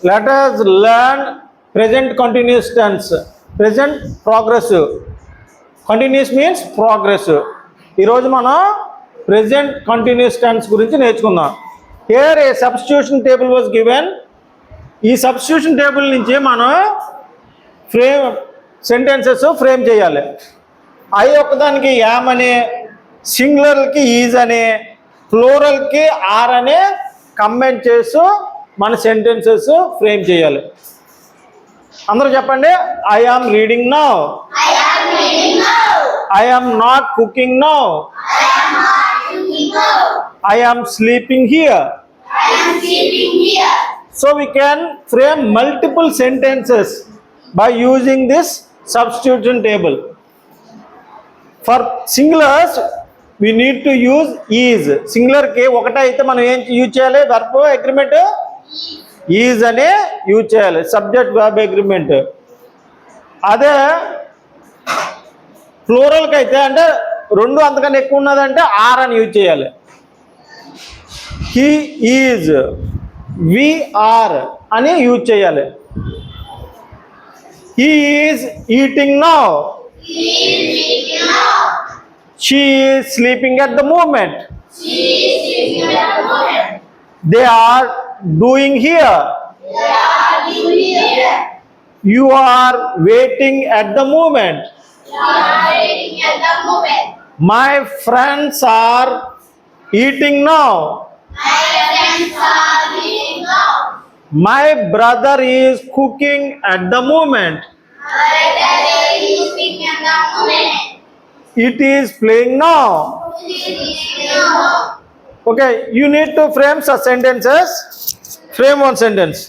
Let us learn present continuous tense. Present progressive. Continuous means progressive. ఈరోజు మనం present continuous tense గురించి నేర్చుకుందాం. Here a substitution table was given. ఈ substitution table నుంచి మనం frame sentences frame చేయాలి. I ఒక్కదానికి యామ్ అనే, సింగులర్కి ఈజ్ అనే, ప్లూరల్కి ఆర్ అనే కంబైన్ చేస్తూ మన సెంటెన్సెస్ ఫ్రేమ్ చేయాలి. అందరూ చెప్పండి. I am reading now. I am not cooking now. I am sleeping here. So we can frame multiple sentences by using this substitution table. For singulars we need to use is. Singular కి ఒకటే అయితే మనం ఏం use చేయాలి? verb agreement is అనే use చేయాలి, subject verb agreement. అదే ప్లూరల్కి అయితే అంటే రెండు అంతకన్నా ఎక్కువ ఉన్నదంటే ఆర్ అని యూజ్ చేయాలి. హీ ఈజ్, వి ఆర్ అని యూజ్ చేయాలి. He is eating now. She is sleeping at the moment. They are doing here. You are waiting at the moment. My friends are eating now. My brother is cooking at the moment. It is playing now. Okay, you need to frame such sentences. Frame one sentence.